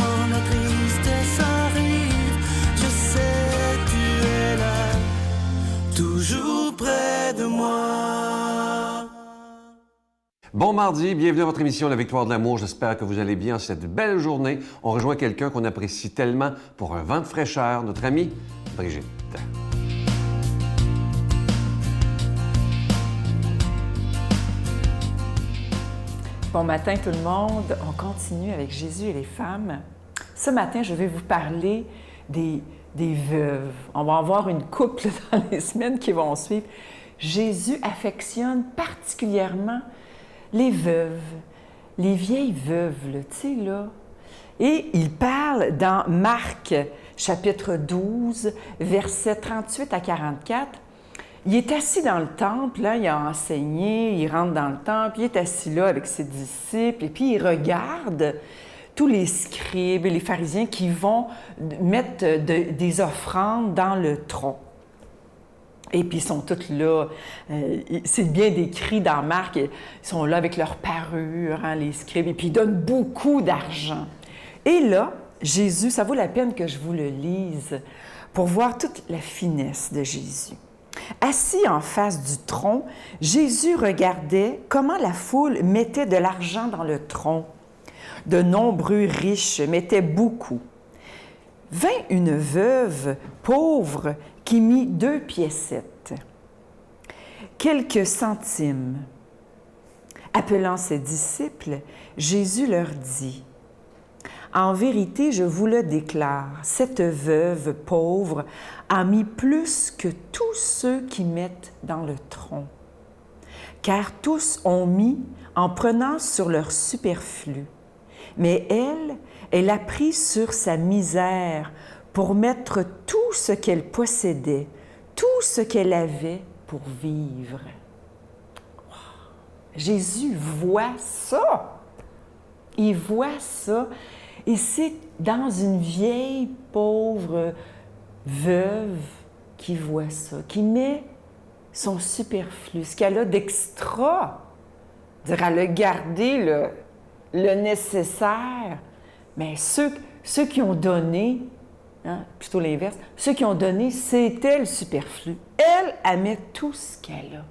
quand la tristesse arrive, je sais tu es là, toujours près de moi. Bon mardi, bienvenue à votre émission La Victoire de l'amour. J'espère que vous allez bien cette belle journée. On rejoint quelqu'un qu'on apprécie tellement pour un vent de fraîcheur, notre amie Brigitte. Bon matin tout le monde, on continue avec Jésus et les femmes. Ce matin, je vais vous parler des veuves. On va en voir une couple dans les semaines qui vont suivre. Jésus affectionne particulièrement les veuves, les vieilles veuves, tu sais, là. Et il parle dans Marc, chapitre 12, versets 38 à 44. Il est assis dans le temple, là, il a enseigné, il rentre dans le temple, il est assis là avec ses disciples, et puis il regarde tous les scribes et les pharisiens qui vont mettre des offrandes dans le tronc. Et puis ils sont tous là, c'est bien décrit dans Marc, ils sont là avec leurs parures, hein, les scribes, et puis ils donnent beaucoup d'argent. Et là, Jésus, ça vaut la peine que je vous le lise pour voir toute la finesse de Jésus. Assis en face du tronc, Jésus regardait comment la foule mettait de l'argent dans le tronc. De nombreux riches mettaient beaucoup. Vint une veuve pauvre qui mit 2 piécettes, quelques centimes. Appelant ses disciples, Jésus leur dit: « En vérité, je vous le déclare, cette veuve pauvre a mis plus que tous ceux qui mettent dans le tronc. Car tous ont mis en prenant sur leur superflu. Mais elle a pris sur sa misère pour mettre tout ce qu'elle possédait, tout ce qu'elle avait pour vivre. » Wow. Jésus voit ça. Il voit ça. Et c'est dans une vieille pauvre veuve qui voit ça, qui met son superflu, ce qu'elle a d'extra. Elle a gardé le nécessaire. Mais ceux qui ont donné, hein, plutôt l'inverse, ceux qui ont donné, c'était le superflu. Elle met tout ce qu'elle a.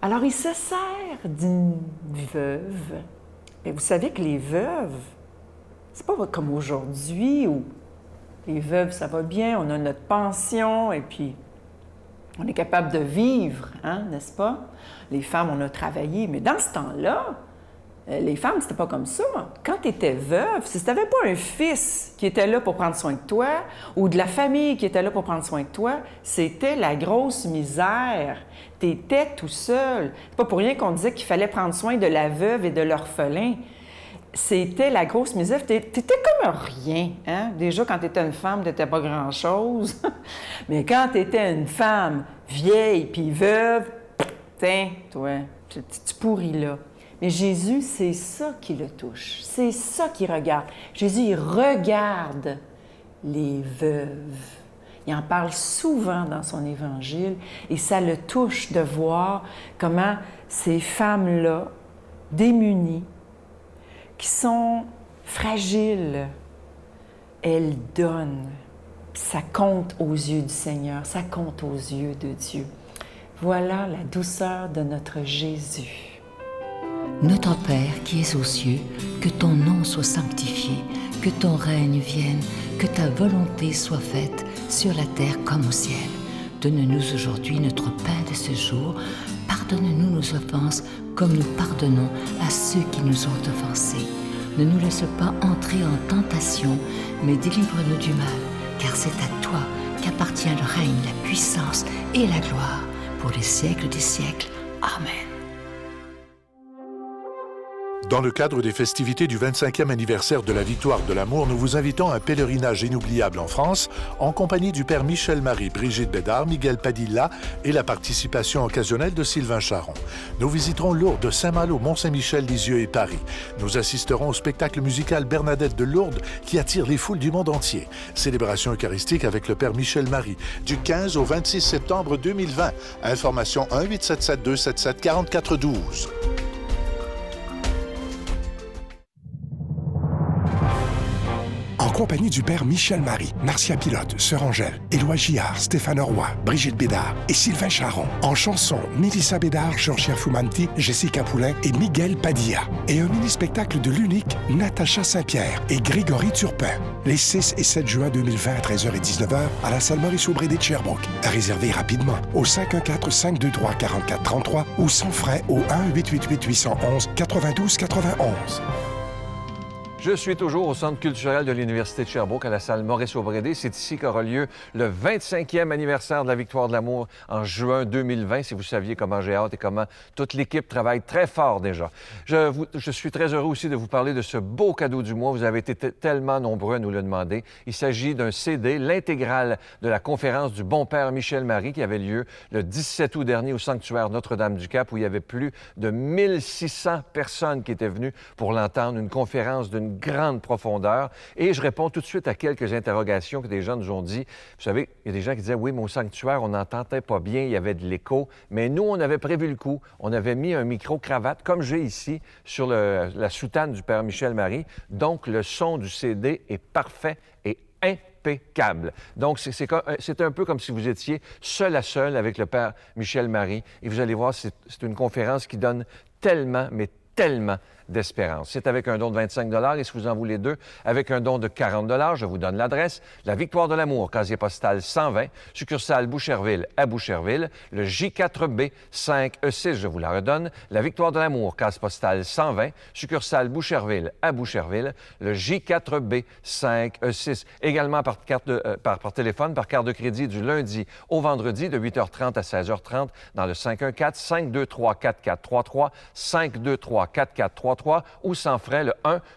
Alors, il se sert d'une veuve. Et vous savez que les veuves, c'est pas comme aujourd'hui où les veuves, ça va bien, on a notre pension et puis on est capable de vivre, hein, n'est-ce pas? Les femmes, on a travaillé, mais dans ce temps-là, les femmes, c'était pas comme ça. Quand tu étais veuve, si tu n'avais pas un fils qui était là pour prendre soin de toi ou de la famille qui était là pour prendre soin de toi, c'était la grosse misère. Tu étais tout seul. C'est pas pour rien qu'on disait qu'il fallait prendre soin de la veuve et de l'orphelin. C'était la grosse misère. Tu étais comme rien. Hein? Déjà, quand tu étais une femme, tu n'étais pas grand-chose. Mais quand tu étais une femme vieille puis veuve, tiens, toi, tu pourris là. Mais Jésus, c'est ça qui le touche. C'est ça qu'il regarde. Jésus, il regarde les veuves. Il en parle souvent dans son évangile et ça le touche de voir comment ces femmes-là, démunies, qui sont fragiles, elles donnent. Ça compte aux yeux du Seigneur, ça compte aux yeux de Dieu. Voilà la douceur de notre Jésus. Notre Père qui es aux cieux, que ton nom soit sanctifié, que ton règne vienne, que ta volonté soit faite sur la terre comme au ciel. Donne-nous aujourd'hui notre pain de ce jour. Pardonne-nous nos offenses comme nous pardonnons à ceux qui nous ont offensés. Ne nous laisse pas entrer en tentation, mais délivre-nous du mal, car c'est à toi qu'appartient le règne, la puissance et la gloire pour les siècles des siècles. Amen. Dans le cadre des festivités du 25e anniversaire de la Victoire de l'amour, nous vous invitons à un pèlerinage inoubliable en France, en compagnie du père Michel-Marie, Brigitte Bédard, Miguel Padilla et la participation occasionnelle de Sylvain Charon. Nous visiterons Lourdes, Saint-Malo, Mont-Saint-Michel, Lisieux et Paris. Nous assisterons au spectacle musical Bernadette de Lourdes qui attire les foules du monde entier. Célébration eucharistique avec le père Michel-Marie du 15 au 26 septembre 2020. Information 1-877-277-4412. compagnie du père Michel Marie, Marcia Pilote, Sœur Angèle, Éloi Gillard, Stéphane Roy, Brigitte Bédard et Sylvain Charon. En chanson, Mélissa Bédard, Georgia Fumanti, Jessica Poulain et Miguel Padilla. Et un mini-spectacle de l'unique Natacha Saint-Pierre et Grégory Turpin. Les 6 et 7 juin 2020 à 13h et 19h à la salle Maurice-Aubry de Sherbrooke. À réserver rapidement au 514-523-4433 ou sans frais au 1-888-811-92-91. Je suis toujours au Centre culturel de l'Université de Sherbrooke, à la salle Maurice-Aubry. C'est ici qu'aura lieu le 25e anniversaire de la Victoire de l'amour en juin 2020. Si vous saviez comment j'ai hâte et comment toute l'équipe travaille très fort déjà. Je suis très heureux aussi de vous parler de ce beau cadeau du mois. Vous avez été tellement nombreux à nous le demander. Il s'agit d'un CD, l'intégrale de la conférence du bon père Michel Marie qui avait lieu le 17 août dernier au sanctuaire Notre-Dame-du-Cap où il y avait plus de 1600 personnes qui étaient venues pour l'entendre. Une conférence d'une grande profondeur. Et je réponds tout de suite à quelques interrogations que des gens nous ont dit. Vous savez, il y a des gens qui disaient, oui, mais au sanctuaire, on n'entendait pas bien, il y avait de l'écho. Mais nous, on avait prévu le coup. On avait mis un micro-cravate, comme j'ai ici, sur la soutane du père Michel Marie. Donc, le son du CD est parfait et impeccable. Donc, c'est un peu comme si vous étiez seul à seul avec le père Michel Marie. Et vous allez voir, c'est une conférence qui donne tellement, mais tellement d'espérance. C'est avec un don de 25 $ et si vous en voulez deux, avec un don de 40 $, je vous donne l'adresse. La Victoire de l'amour, casier postal 120, succursale Boucherville à Boucherville, le J4B 5E6, je vous la redonne. La Victoire de l'amour, case postale 120, succursale Boucherville à Boucherville, le J4B 5E6. Également par téléphone, par carte de crédit du lundi au vendredi de 8h30 à 16h30 dans le 514-523-4433, 523-4433 ou sans frais le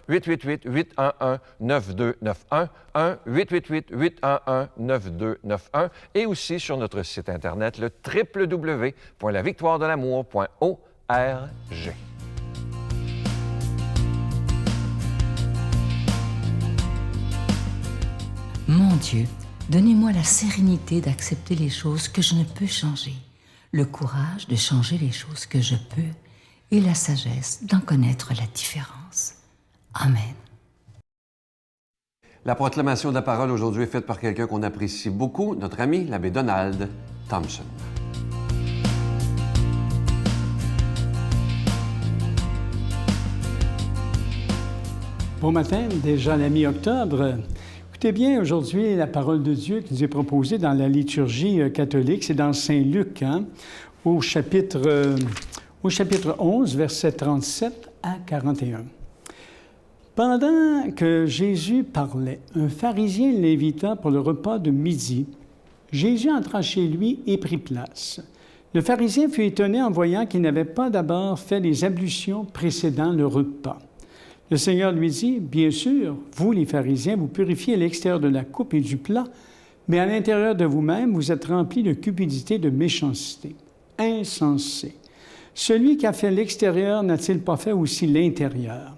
1-888-811-9291, 1-888-811-9291 et aussi sur notre site Internet le www.lavictoiredelamour.org. Mon Dieu, donnez-moi la sérénité d'accepter les choses que je ne peux changer, le courage de changer les choses que je peux et la sagesse d'en connaître la différence. Amen. La proclamation de la parole aujourd'hui est faite par quelqu'un qu'on apprécie beaucoup, notre ami l'abbé Donald Thompson. Bon matin, déjà la mi-octobre. Écoutez bien, aujourd'hui, la parole de Dieu qui nous est proposée dans la liturgie catholique, c'est dans Saint-Luc, au chapitre 11, versets 37 à 41. Pendant que Jésus parlait, un pharisien l'invita pour le repas de midi. Jésus entra chez lui et prit place. Le pharisien fut étonné en voyant qu'il n'avait pas d'abord fait les ablutions précédant le repas. Le Seigneur lui dit, « Bien sûr, vous les pharisiens, vous purifiez l'extérieur de la coupe et du plat, mais à l'intérieur de vous-même, vous êtes remplis de cupidité, de méchanceté. Insensé. Celui qui a fait l'extérieur n'a-t-il pas fait aussi l'intérieur?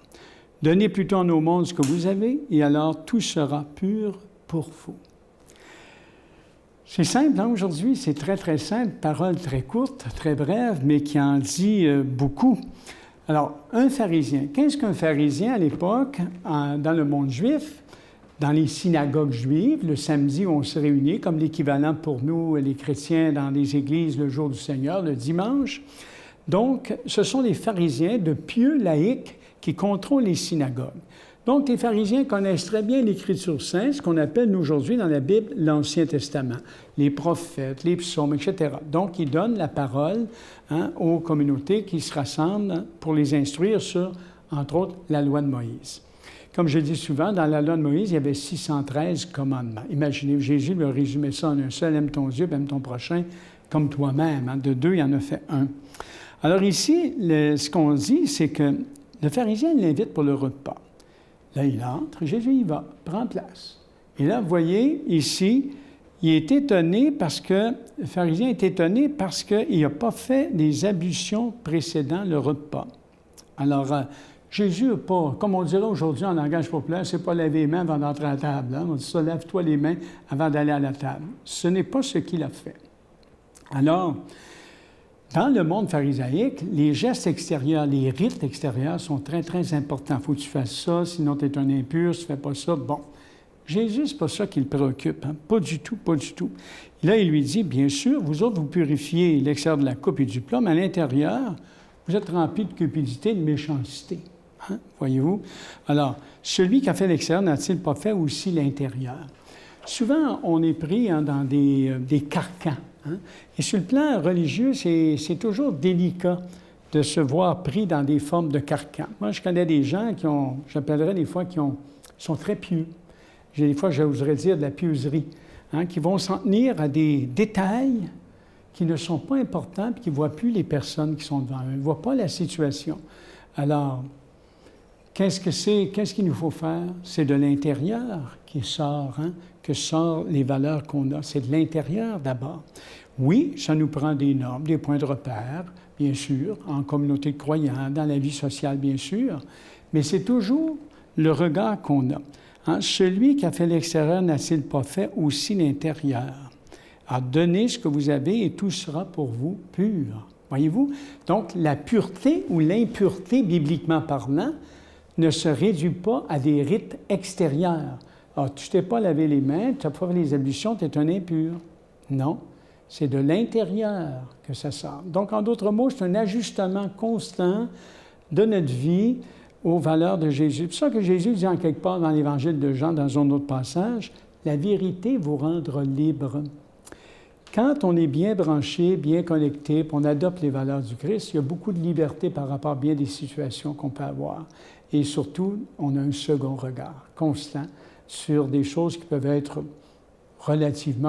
Donnez plutôt en au monde ce que vous avez, et alors tout sera pur pour vous. » C'est simple, aujourd'hui, c'est très, très simple, parole très courte, très brève, mais qui en dit beaucoup. Alors, un pharisien. Qu'est-ce qu'un pharisien à l'époque, dans le monde juif, dans les synagogues juives, le samedi, on se réunit, comme l'équivalent pour nous, les chrétiens, dans les églises le jour du Seigneur, le dimanche. Donc, ce sont des pharisiens de pieux laïcs qui contrôlent les synagogues. Donc, les pharisiens connaissent très bien l'Écriture sainte, ce qu'on appelle, nous, aujourd'hui, dans la Bible, l'Ancien Testament, les prophètes, les psaumes, etc. Donc, ils donnent la parole aux communautés qui se rassemblent pour les instruire sur, entre autres, la loi de Moïse. Comme je dis souvent, dans la loi de Moïse, il y avait 613 commandements. Imaginez, Jésus lui a résumé ça en un seul, aime ton Dieu, aime ton prochain comme toi-même. De deux, il en a fait un. Alors ici, ce qu'on dit, c'est que le pharisien l'invite pour le repas. Là, il entre, Jésus y va, prend place. Et là, vous voyez, ici, il est étonné parce que, le pharisien est étonné parce qu'il n'a pas fait les ablutions précédant le repas. Alors, Jésus n'a pas, comme on dirait aujourd'hui en langage populaire, c'est pas laver les mains avant d'entrer à la table. On dit ça, lave-toi les mains avant d'aller à la table. Ce n'est pas ce qu'il a fait. Alors, dans le monde pharisaïque, les gestes extérieurs, les rites extérieurs sont très, très importants. Il faut que tu fasses ça, sinon tu es un impur, si tu ne fais pas ça, bon. Jésus, c'est pas ça qui le préoccupe, hein? Pas du tout, pas du tout. Et là, il lui dit, bien sûr, vous autres, vous purifiez l'extérieur de la coupe et du plat, mais à l'intérieur, vous êtes remplis de cupidité et de méchanceté. Hein? Voyez-vous? Alors, celui qui a fait l'extérieur n'a-t-il pas fait aussi l'intérieur? Souvent, on est pris dans des carcans. Hein? Et sur le plan religieux, c'est toujours délicat de se voir pris dans des formes de carcans. Moi, je connais des gens j'appellerais des fois, sont très pieux. Des fois, j'oserais dire de la pieuserie, hein, qui vont s'en tenir à des détails qui ne sont pas importants et qui ne voient plus les personnes qui sont devant eux. Ils ne voient pas la situation. Alors, qu'est-ce qu'il nous faut faire? C'est de l'intérieur qui sort, hein, que sortent les valeurs qu'on a. C'est de l'intérieur d'abord. Oui, ça nous prend des normes, des points de repère, bien sûr, en communauté de croyants, dans la vie sociale, bien sûr, mais c'est toujours le regard qu'on a. Hein? Celui qui a fait l'extérieur n'a-t-il pas fait aussi l'intérieur? Alors, donnez ce que vous avez et tout sera pour vous pur. Voyez-vous? Donc, la pureté ou l'impureté, bibliquement parlant, ne se réduit pas à des rites extérieurs. Alors, tu ne t'es pas lavé les mains, tu n'as pas fait les ablutions, tu es un impur. Non, c'est de l'intérieur que ça sort. Donc, en d'autres mots, c'est un ajustement constant de notre vie aux valeurs de Jésus. C'est pour ça que Jésus dit en quelque part dans l'Évangile de Jean, dans un autre passage, « La vérité vous rendra libre ». Quand on est bien branché, bien connecté, puis on adopte les valeurs du Christ, il y a beaucoup de liberté par rapport à bien des situations qu'on peut avoir. Et surtout, on a un second regard constant sur des choses qui peuvent être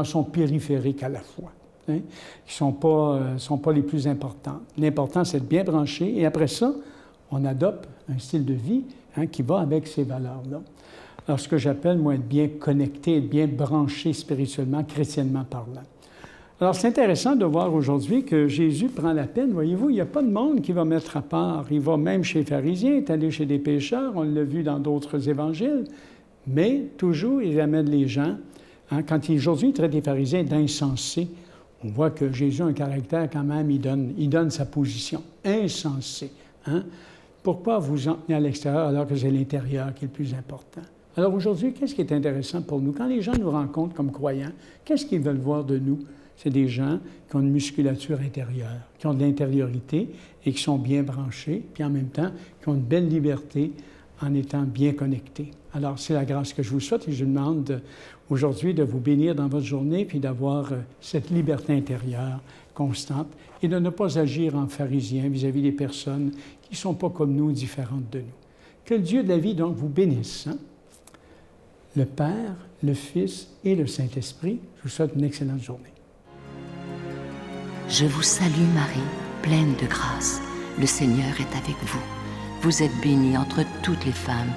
sont périphériques à la fois, hein, qui ne sont pas les plus importantes. L'important, c'est de bien brancher, et après ça, on adopte un style de vie, hein, qui va avec ces valeurs-là. Alors, ce que j'appelle, moi, être bien connecté, être bien branché spirituellement, chrétiennement parlant. Alors, c'est intéressant de voir aujourd'hui que Jésus prend la peine. Voyez-vous, il n'y a pas de monde qui va mettre à part. Il va même chez les pharisiens, il est allé chez des pécheurs, on l'a vu dans d'autres évangiles, mais toujours, il ramène les gens. Hein, quand aujourd'hui, il traite les pharisiens d'insensés, on voit que Jésus a un caractère quand même, il donne sa position. Insensé. Hein? Pourquoi vous en tenez à l'extérieur alors que c'est l'intérieur qui est le plus important? Alors aujourd'hui, qu'est-ce qui est intéressant pour nous? Quand les gens nous rencontrent comme croyants, qu'est-ce qu'ils veulent voir de nous? C'est des gens qui ont une musculature intérieure, qui ont de l'intériorité et qui sont bien branchés, puis en même temps, qui ont une belle liberté en étant bien connectés. Alors, c'est la grâce que je vous souhaite et je vous demande aujourd'hui de vous bénir dans votre journée puis d'avoir cette liberté intérieure constante et de ne pas agir en pharisien vis-à-vis des personnes qui ne sont pas comme nous, différentes de nous. Que le Dieu de la vie, donc, vous bénisse. Hein? Le Père, le Fils et le Saint-Esprit. Je vous souhaite une excellente journée. Je vous salue Marie, pleine de grâce. Le Seigneur est avec vous. Vous êtes bénie entre toutes les femmes,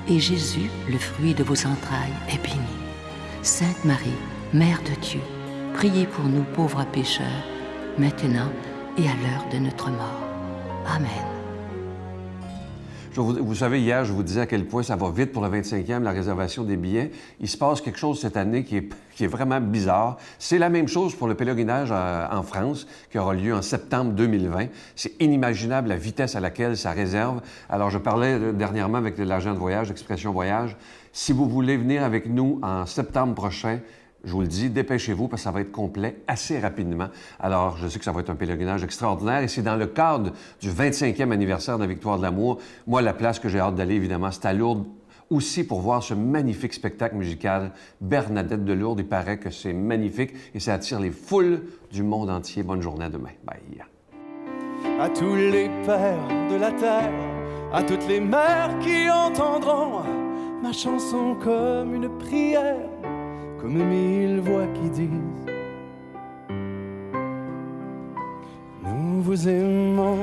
et Jésus, le fruit de vos entrailles, est béni. Sainte Marie, Mère de Dieu, priez pour nous pauvres pécheurs, maintenant et à l'heure de notre mort. Amen. Vous savez, hier, je vous disais à quel point ça va vite pour le 25e, la réservation des billets. Il se passe quelque chose cette année qui est vraiment bizarre. C'est la même chose pour le pèlerinage en France, qui aura lieu en septembre 2020. C'est inimaginable la vitesse à laquelle ça réserve. Alors, je parlais dernièrement avec l'agent de voyage, Expression Voyage. Si vous voulez venir avec nous en septembre prochain, je vous le dis, dépêchez-vous parce que ça va être complet assez rapidement. Alors, je sais que ça va être un pèlerinage extraordinaire et c'est dans le cadre du 25e anniversaire de la Victoire de l'Amour. Moi, la place que j'ai hâte d'aller, évidemment, c'est à Lourdes, aussi pour voir ce magnifique spectacle musical. Bernadette de Lourdes, il paraît que c'est magnifique et ça attire les foules du monde entier. Bonne journée, à demain. Bye. À tous les pères de la terre, à toutes les mères qui entendront ma chanson comme une prière, comme 1000 voix qui disent: nous vous aimons.